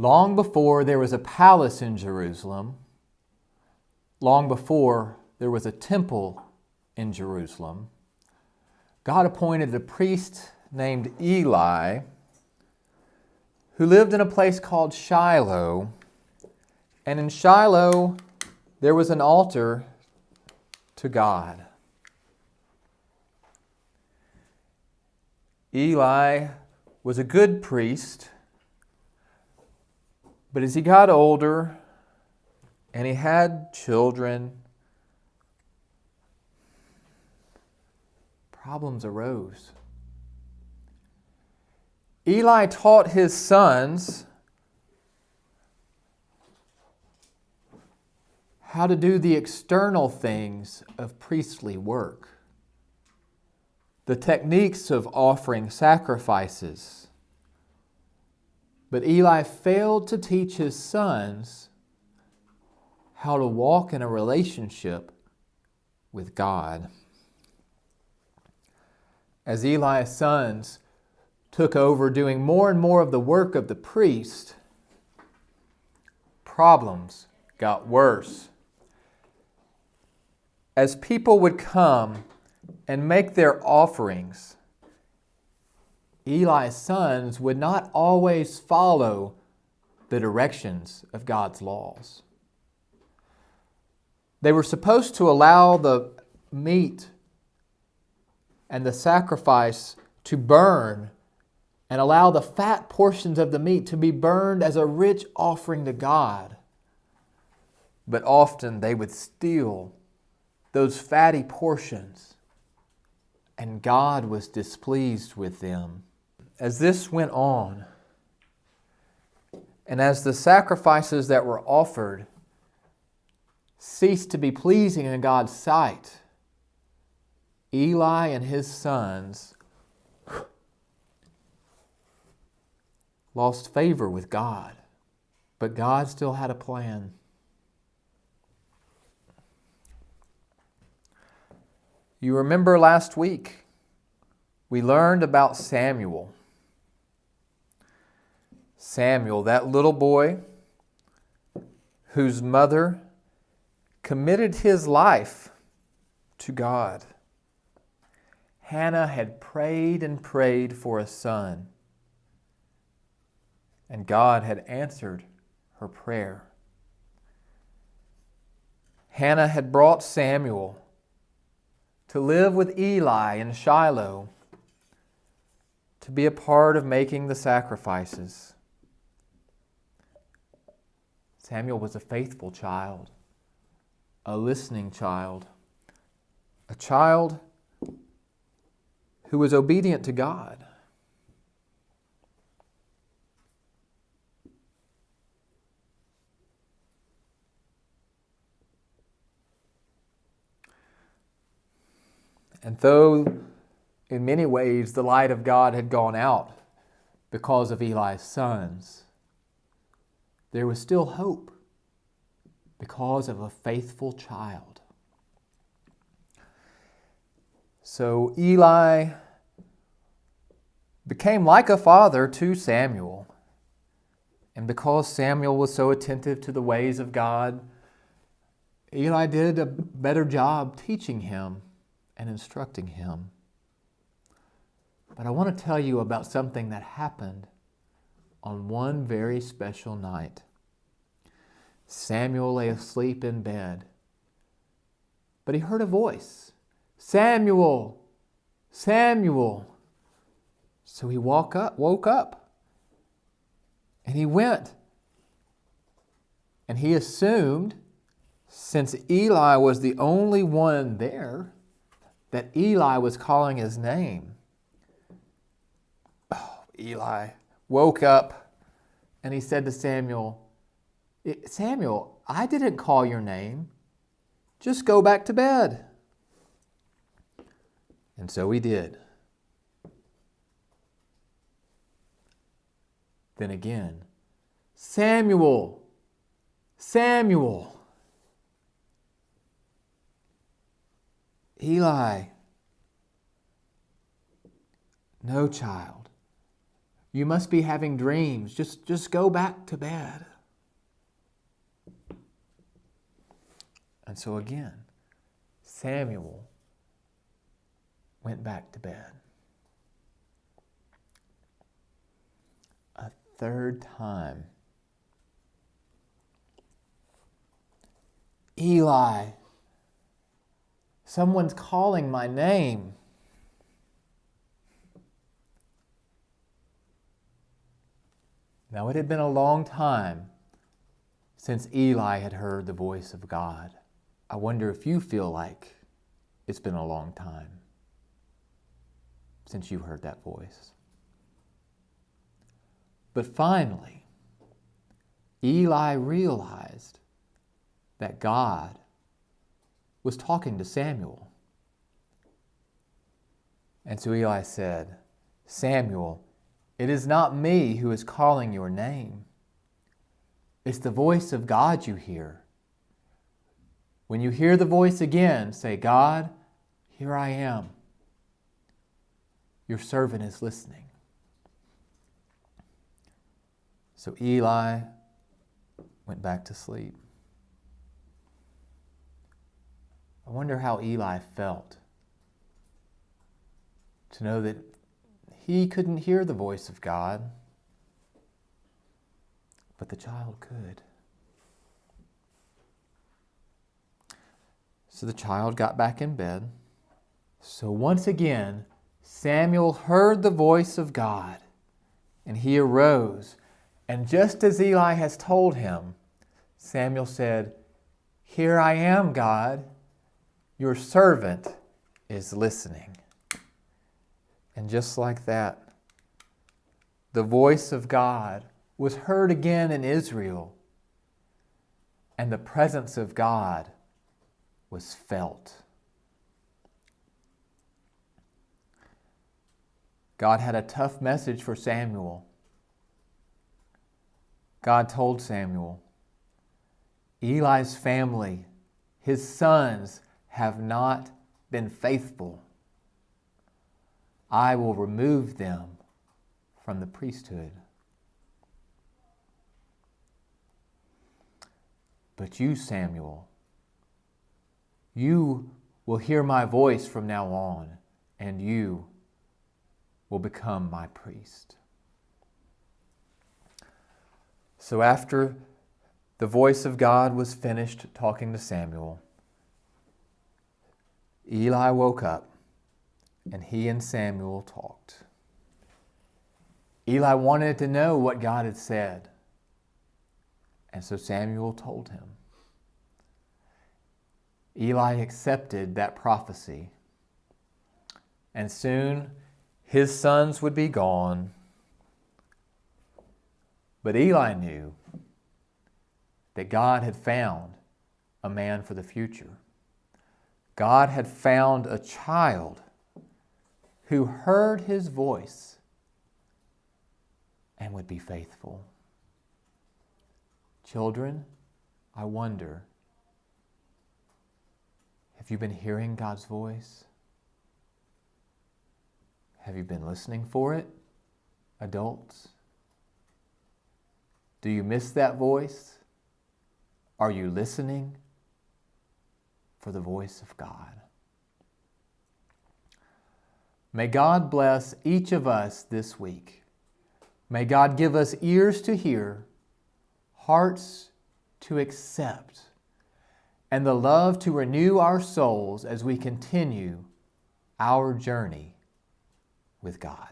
Long before there was a palace in Jerusalem, long before there was a temple in Jerusalem, God appointed a priest named Eli who lived in a place called Shiloh. And in Shiloh, there was an altar to God. Eli was a good priest, but as he got older and he had children, problems arose. Eli taught his sons how to do the external things of priestly work, the techniques of offering sacrifices. But Eli failed to teach his sons how to walk in a relationship with God. As Eli's sons took over doing more and more of the work of the priest, problems got worse. As people would come and make their offerings, Eli's sons would not always follow the directions of God's laws. They were supposed to allow the meat and the sacrifice to burn and allow the fat portions of the meat to be burned as a rich offering to God. But often they would steal those fatty portions, and God was displeased with them. As this went on, and as the sacrifices that were offered ceased to be pleasing in God's sight, Eli and his sons lost favor with God. But God still had a plan. You remember last week, we learned about Samuel. Samuel, that little boy whose mother committed his life to God. Hannah had prayed and prayed for a son, and God had answered her prayer. Hannah had brought Samuel to live with Eli in Shiloh, to be a part of making the sacrifices. Samuel was a faithful child, a listening child, a child who was obedient to God. And though in many ways the light of God had gone out because of Eli's sons, there was still hope because of a faithful child. So Eli became like a father to Samuel. And because Samuel was so attentive to the ways of God, Eli did a better job teaching him and instructing him. But I want to tell you about something that happened on one very special night. Samuel lay asleep in bed, but he heard a voice, "Samuel, Samuel." So he woke up, and he went. And he assumed, since Eli was the only one there, that Eli was calling his name. Oh, Eli woke up and he said to Samuel, "Samuel, I didn't call your name. Just go back to bed." And so he did. Then again, "Samuel, Samuel." Eli, "No, child. You must be having dreams. Just go back to bed. And so again, Samuel went back to bed. A third time, Eli, someone's calling my name. Now it had been a long time since Eli had heard the voice of God. I wonder if you feel like it's been a long time since you heard that voice. But finally, Eli realized that God was talking to Samuel. And so Eli said, Samuel, it is not me who is calling your name. It's the voice of God you hear. When you hear the voice again, say, God, here I am. Your servant is listening. So Eli went back to sleep. I wonder how Eli felt to know that he couldn't hear the voice of God, but the child could. So the child got back in bed. So once again, Samuel heard the voice of God, and he arose. And just as Eli has told him, Samuel said, Here I am, God. Your servant is listening. And just like that, the voice of God was heard again in Israel, and the presence of God was felt. God had a tough message for Samuel. God told Samuel, Eli's family, his sons, have not been faithful. I will remove them from the priesthood. But you, Samuel, you will hear my voice from now on, and you will become my priest. So after the voice of God was finished talking to Samuel, Eli woke up, and he and Samuel talked. Eli wanted to know what God had said, and so Samuel told him. Eli accepted that prophecy, and soon his sons would be gone. But Eli knew that God had found a man for the future. God had found a child who heard his voice and would be faithful. Children, I wonder, have you been hearing God's voice? Have you been listening for it, adults? Do you miss that voice? Are you listening for the voice of God? May God bless each of us this week. May God give us ears to hear, hearts to accept, and the love to renew our souls as we continue our journey with God.